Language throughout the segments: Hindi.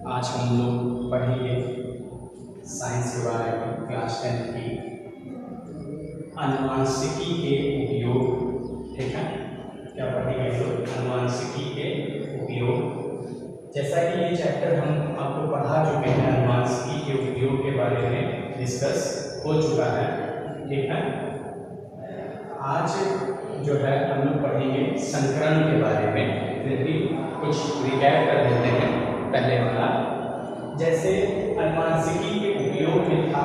आज हम लोग पढ़ेंगे साइंस के बारे में क्लास 10 की अनुवांशिकी के उपयोग। ठीक है, क्या पढ़ेंगे लोग? अनुवांशिकी के उपयोग। जैसा कि ये चैप्टर हम आपको पढ़ा चुके हैं, अनुवांशिकी के उपयोग के बारे में डिस्कस हो चुका है। ठीक है, आज जो है हम लोग पढ़ेंगे संकरण के बारे में। फिर भी कुछ रिकैप कर देते हैं पहले वाला। जैसे अनुवांशिकी के उपयोग में था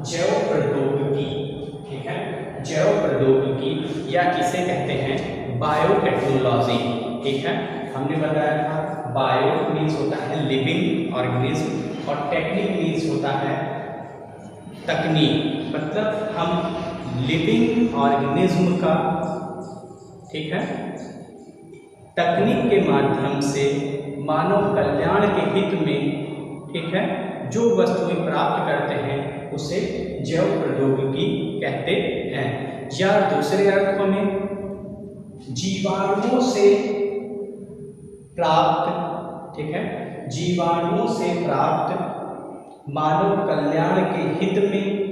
जैव प्रौद्योगिकी। ठीक है, जैव प्रौद्योगिकी या किसे कहते हैं बायोटेक्नोलॉजी। ठीक है, हमने बताया था बायो मीन्स होता है लिविंग ऑर्गेनिज्म और टेक्निक मीन्स होता है तकनीक, मतलब हम लिविंग ऑर्गेनिज्म का, ठीक है, तकनीक के माध्यम से मानव कल्याण के हित में, ठीक है, जो वस्तुएं प्राप्त करते हैं उसे जैव प्रौद्योगिकी कहते हैं। या दूसरे अर्थों में जीवाणुओं से प्राप्त, ठीक है, जीवाणुओं से प्राप्त मानव कल्याण के हित में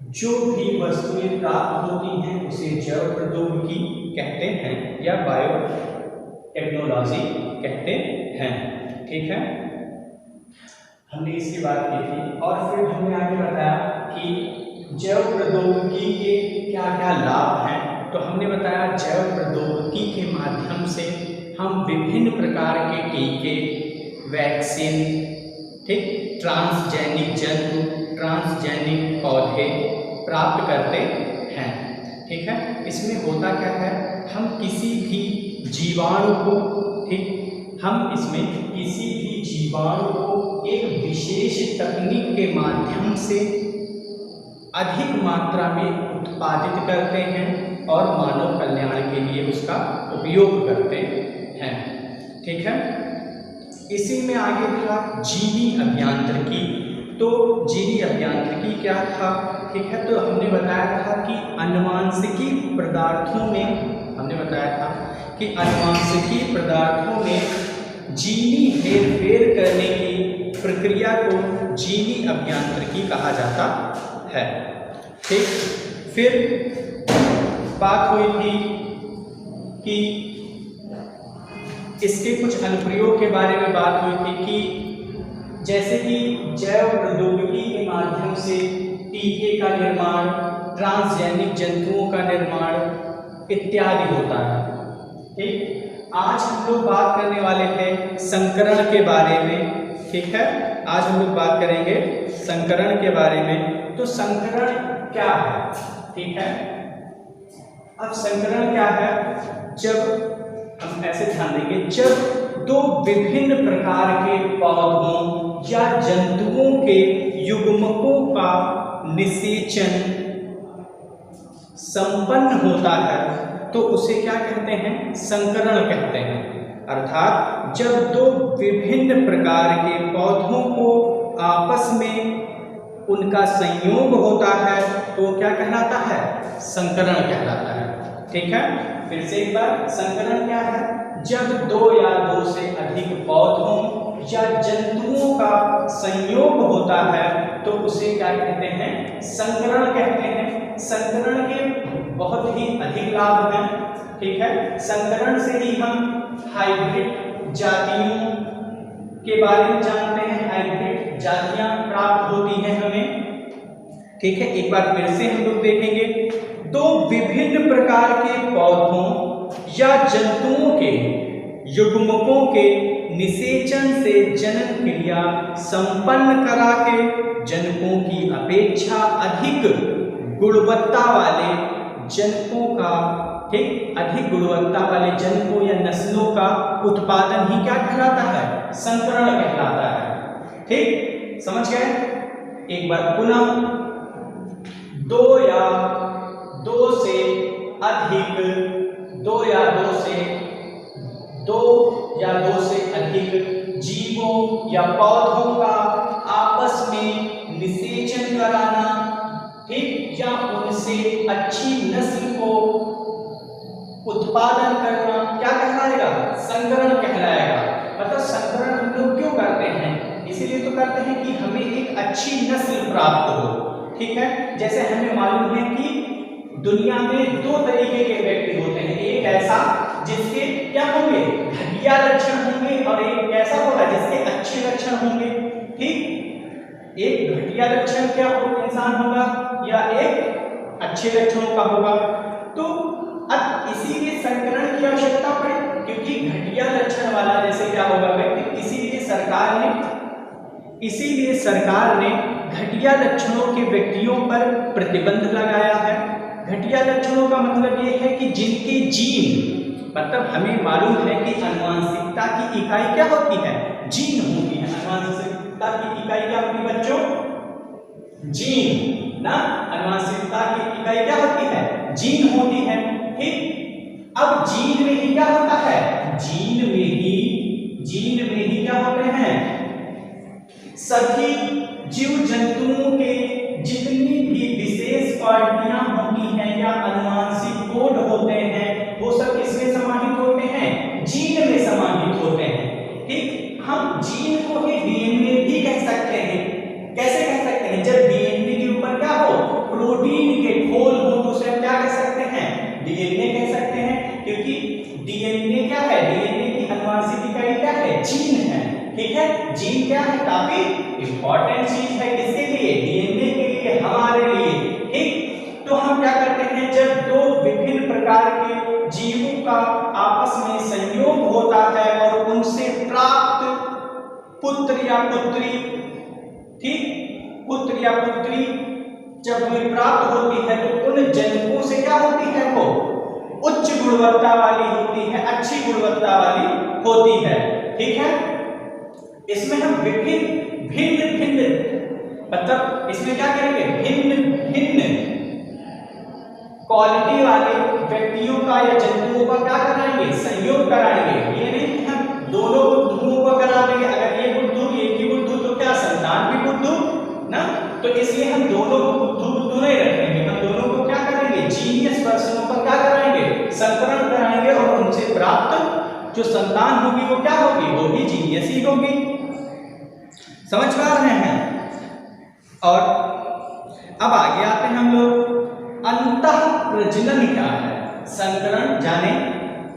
जो भी वस्तुएं प्राप्त होती हैं उसे जैव प्रौद्योगिकी कहते हैं या बायो टेक्नोलॉजी कहते हैं। ठीक है, हमने इसकी बात की थी और फिर हमने आगे बताया कि जैव प्रौद्योगिकी के क्या क्या लाभ हैं। तो हमने बताया जैव प्रौद्योगिकी के माध्यम से हम विभिन्न प्रकार के टीके, वैक्सीन, ठीक, ट्रांसजेनिक जंतु, ट्रांसजेनिक पौधे प्राप्त करते हैं। ठीक है, इसमें होता क्या है, हम किसी भी जीवाणु को, ठीक, हम इसमें किसी भी जीवाणु को एक विशेष तकनीक के माध्यम से अधिक मात्रा में उत्पादित करते हैं और मानव कल्याण के लिए उसका उपयोग करते हैं। ठीक है, इसी में आगे था जीवी अभियांत्रिकी। तो जीवी अभियांत्रिकी क्या था? ठीक है, तो हमने बताया था कि अनुवांशिकी पदार्थों में, हमने बताया था कि अनुवांशिकी पदार्थों में जीनी हेरफेर करने की प्रक्रिया को जीवी अभियांत्रिकी कहा जाता है। ठीक, फिर बात हुई थी कि इसके कुछ अनुप्रयोग के बारे में बात हुई थी कि जैसे कि जैव प्रौद्योगिकी के माध्यम से टीके का निर्माण, ट्रांसजेनिक जंतुओं का निर्माण इत्यादि होता है। ठीक, आज हम लोग बात करने वाले थे संकरण के बारे में। ठीक है, आज हम लोग बात करेंगे संकरण के बारे में। तो संकरण क्या है? ठीक है, अब संकरण क्या है? जब हम ऐसे ध्यान देंगे, जब दो विभिन्न प्रकार के पौधों या जंतुओं के युग्मकों का निषेचन संपन्न होता है तो उसे क्या कहते हैं? संकरण कहते हैं। अर्थात जब दो विभिन्न प्रकार के पौधों को आपस में उनका संयोग होता है तो क्या कहलाता है? संकरण कहलाता है। ठीक है, फिर से एक बार, संकरण क्या है? जब दो या दो से अधिक पौधों या जंतुओं का संयोग होता है तो उसे क्या कहते हैं? संकरण कहते हैं। संकरण के बहुत ही अधिक लाभ हैं। ठीक है, संकरण से ही हम हाइब्रिड जातियों के बारे में जानते हैं, हाइब्रिड जातियां प्राप्त होती हैं हमें। ठीक है, एक बार फिर से हम लोग देखेंगे, दो विभिन्न प्रकार के पौधों या जंतुओं के युग्मकों के निषेचन से जनन क्रिया संपन्न करा के जनकों की अपेक्षा अधिक गुणवत्ता वाले जनकों का, ठीक, अधिक गुणवत्ता वाले जनकों या नस्लों का उत्पादन ही क्या कहलाता है? संकरण कहलाता है। ठीक, समझ गए? एक बार पुनः, दो या दो से अधिक जीवों या पौधों का आपस में निषेचन कराना, ठीक, या उनसे अच्छी नस्ल को उत्पादन करना क्या कहलाएगा? संकरण कहलाएगा। मतलब संकरण एक अच्छी नस्ल प्राप्त हो। ठीक है, जैसे हमें मालूम है कि दुनिया में दो तरीके के व्यक्ति होते हैं, एक ऐसा जिसके क्या होंगे, घटिया लक्षण होंगे, और एक ऐसा होगा जिसके अच्छे लक्षण होंगे। ठीक, एक घटिया लक्षण क्या इंसान होगा या एक अच्छे लक्षणों का होगा। तो अब इसीलिए संकरण की आवश्यकता पड़े, क्योंकि घटिया लक्षण वाला जैसे क्या होगा व्यक्ति, इसीलिए सरकार ने घटिया लक्षणों के व्यक्तियों पर प्रतिबंध लगाया है। घटिया लक्षणों का मतलब ये है कि जिनके जीन, मतलब हमें मालूम है कि आनुवंशिकता की इकाई क्या होती है, जीन होती है। आनुवंशिकता की इकाई क्या होती है बच्चों, जीन ना। आनुवंशिकता की इकाई क्या होती है, जीन होती है। ठीक, अब जीन में ही क्या होता है, जीन में ही क्या होते हैं, सभी जीव जंतुओं के जितनी भी विशेष क्वालिटियां होती हैं या आनुवंशिक कोड होते हैं, वो सब किसमें समाहित होते हैं, जीन में समाहित होते हैं। ठीक, हम जीन को ही डीएनए भी कह सकते हैं। कैसे कह सकते हैं, जब डीएनए के ऊपर क्या हो, प्रोटीन के खोल हो, तो उसे क्या कह सकते हैं, डीएनए कह सकते हैं, क्योंकि डीएनए क्या है, डीएनए की आनुवंशिक इकाई क्या है, जीन है। ठीक है, जीन क्या है, काफी इंपॉर्टेंट चीज है, किसके लिए, डीएनए के लिए, हमारे लिए। ठीक, तो हम क्या करते हैं, जब दो विभिन्न प्रकार के जीवों का आपस में संयोग होता है और उनसे प्राप्त पुत्र या पुत्री, ठीक, पुत्र या पुत्री जब हमें प्राप्त होती है तो उन जन्मों से क्या होती है, वो उच्च गुणवत्ता वाली होती है, अच्छी गुणवत्ता वाली होती है। ठीक है, इसमें हम भिन्न मतलब इसमें क्या करेंगे, भिन्न क्वालिटी वाले व्यक्तियों का या जंतुओं का क्या कराएंगे, संयोग कराएंगे। ये नहीं कि हम दोनों बुद्धुओं को करा देंगे, अगर ये बुद्धू एक ही बुद्धू तो क्या संतान भी बुद्धू ना, तो इसलिए हम दोनों को बुद्धू नहीं रखेंगे, हम दोनों को क्या करेंगे, जीनियस पर्सनों पर क्या कराएंगे, संकरण कराएंगे, और उनसे प्राप्त जो संतान होगी वो क्या होगी, वो भी जीनियस ही होगी। समझ पा रहे हैं। और अब आगे आते हैं हम लोग, अंतः प्रजनन क्या है, संकरण जाने,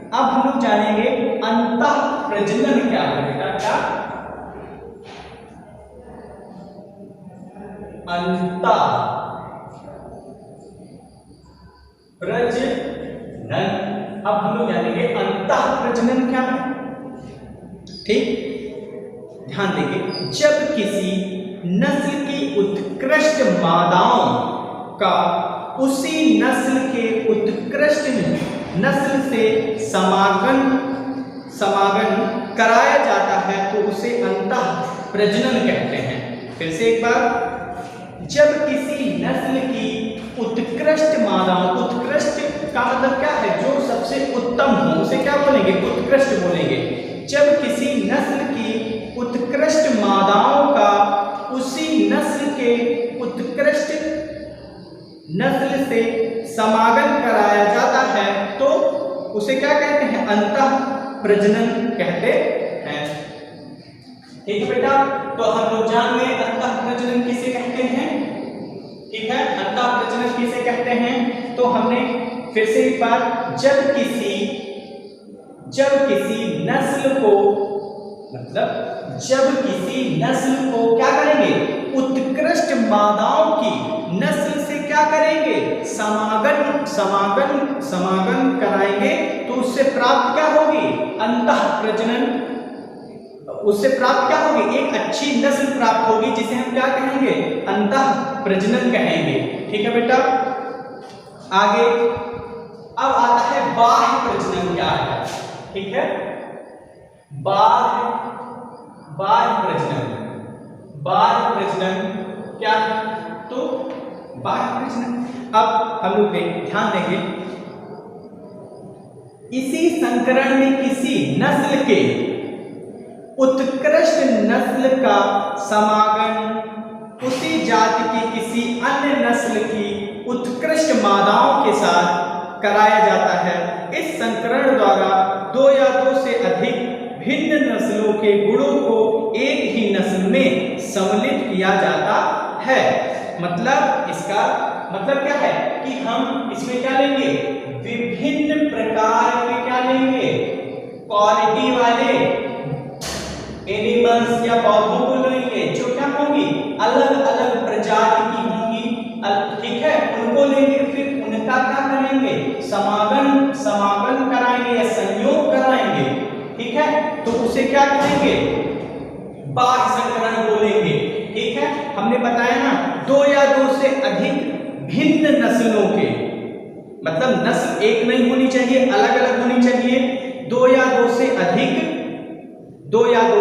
अब हम लोग जानेंगे अंतः प्रजनन क्या है। बेटा क्या, अंतः प्रजनन, अब हम लोग जानेंगे अंतः प्रजनन क्या है। ठीक, ध्यान देंगे, जब किसी नस्ल की उत्कृष्ट मादाओं का उसी नस्ल के उत्कृष्ट नस्ल से समागम कराया जाता है तो उसे अंतः प्रजनन कहते हैं। फिर से एक बार, जब किसी नस्ल की उत्कृष्ट मादाओं, उत्कृष्ट का मतलब क्या है, जो सबसे उत्तम हो उसे क्या बोलेंगे, उत्कृष्ट बोलेंगे। जब किसी नस्ल की उत्कृष्ट मादाओं का उसी नस्ल के उत्कृष्ट नस्ल से समागम कराया जाता है तो उसे क्या कहते हैं, अंतः प्रजनन कहते हैं। ठीक है बेटा, तो हम लोग जान गए अंतः प्रजनन किसे कहते हैं। ठीक है, अंतः प्रजनन किसे कहते हैं, तो हमने फिर से एक बार, जब किसी नस्ल को, मतलब जब किसी नस्ल को क्या करेंगे, उत्कृष्ट मादाओं की नस्ल से क्या करेंगे, समागम कराएंगे तो उससे प्राप्त क्या होगी, अंतः प्रजनन। उससे प्राप्त क्या होगी, एक अच्छी नस्ल प्राप्त होगी जिसे हम क्या कहेंगे, अंतः प्रजनन कहेंगे। ठीक है बेटा, आगे अब आता है बाह्य प्रजनन क्या है। ठीक है, बाह्य प्रजनन क्या है, तो बाह्य प्रजनन, अब हम लोग ध्यान देंगे, इसी संकरण में किसी नस्ल के उत्कृष्ट नस्ल का समागम उसी जाति की किसी अन्य नस्ल की उत्कृष्ट मादाओं के साथ कराया जाता है। इस संकरण द्वारा दो या दो से अधिक भिन्न नस्लों के गुणों को एक ही नस्ल में सम्मिलित किया जाता है। मतलब इसका मतलब क्या है कि हम इसमें क्या लेंगे, विभिन्न प्रकार के क्या लेंगे, क्वालिटी वाले एनिमल्स या पौधों को लेंगे जो क्या होंगी, अलग अलग प्रजाति की होंगी, ठीक है, उनको लेंगे, फिर उनका क्या करेंगे, समागम कराएंगे या संयोग कराएंगे, ठीक है, तो उसे क्या कहेंगे, बाह्य संकरण बोलेंगे। ठीक है, हमने बताया ना 2 या 2 से अधिक भिन्न नस्लों के, मतलब नस्ल एक नहीं होनी चाहिए, अलग अलग होनी चाहिए। 2 या 2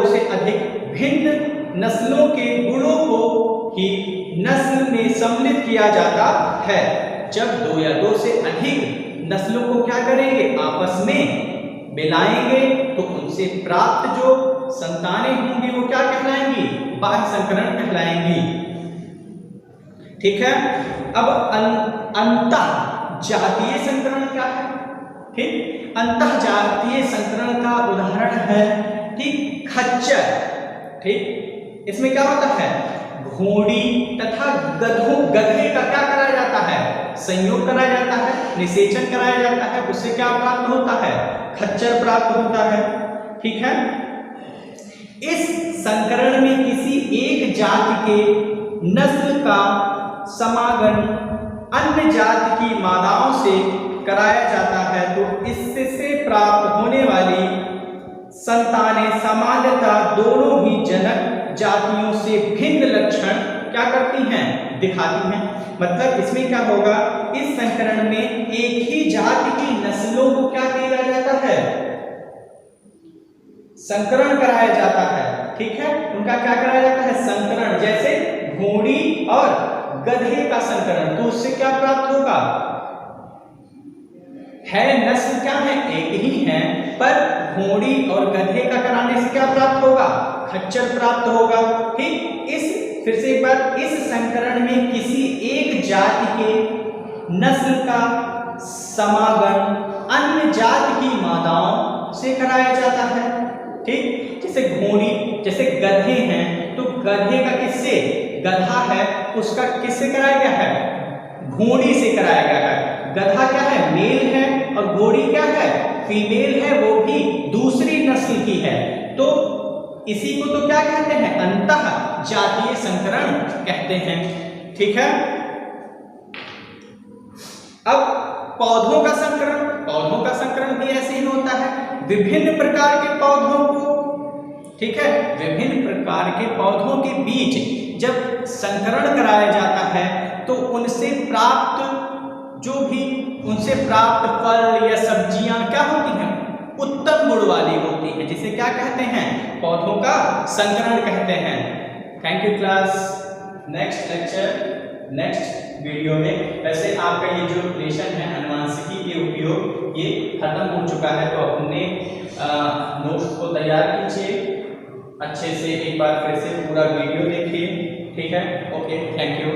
से अधिक भिन्न नस्लों के गुणों को ही नस्ल में सम्मिलित किया जाता है। जब 2 या 2 से अधिक नस्लों को क्या करेंगे, आपस में मिलाएंगे, तो उनसे प्राप्त जो संतानें होंगी वो क्या कहलाएंगी, बाह्य संकरण कहलाएंगी। ठीक है, अब अंतः जातीय संकरण क्या है, ठीक, अंतः जातीय संकरण का उदाहरण है, ठीक, खच्चर, ठीक, इसमें क्या होता है, घोड़ी तथा गधे का क्या कराया जाता है, संयोग कराया जाता है, निषेचन कराया जाता है, उससे क्या प्राप्त होता है, खच्चर प्राप्त होता है। ठीक है, इस संकरण में किसी एक जाति के नस्ल का समागम अन्य जाति की मादाओं से कराया जाता है, तो इससे प्राप्त होने वाली संतानें सामान्यतः दोनों ही जनक जातियों से भिन्न लक्षण क्या करती हैं, दिखाती हैं। मतलब इसमें क्या होगा, इस संकरण में एक ही जाति की नस्लों को क्या किया जाता है, संकरण कराया जाता है। ठीक है, उनका क्या कराया जाता है, संकरण, जैसे घोड़ी और गधे का संकरण, तो उससे क्या प्राप्त होगा, है नस्ल क्या है, एक ही है, पर घोड़ी और गधे का कराने से क्या प्राप्त होगा, खच्चर प्राप्त होगा। ठीक, फिर से एक बार, इस संकरण में किसी एक जाति के नस्ल का समागम अन्य जाति की मादाओं से कराया जाता है। ठीक, जैसे घोड़ी, जैसे गधे हैं, तो गधे का किससे, गधा है, उसका किससे कराया गया है, घोड़ी से कराया गया है। गधा क्या है, मेल है, और घोड़ी क्या है, फीमेल है, वो भी दूसरी नस्ल की है। तो इसी को तो क्या कहते हैं, अंतः जातीय संकरण कहते हैं। ठीक है, अब पौधों का संकरण भी ऐसे ही होता है, विभिन्न प्रकार के पौधों को, ठीक है, विभिन्न प्रकार के पौधों के बीच जब संकरण कराया जाता है, तो उनसे प्राप्त फल या सब्जियां क्या होती हैं, उत्तम गुण वाली होती हैं, जिसे क्या कहते हैं, पौधों का संकरण कहते हैं। Thank you class, next lecture next video में। वैसे आपका ये जो लेसन है अनुवांशिकी के उपयोग ये खत्म हो चुका है, तो अपने नोट्स को तैयार कीजिए अच्छे से, एक बार फिर से पूरा वीडियो देखिए। ठीक है, ओके, थैंक यू।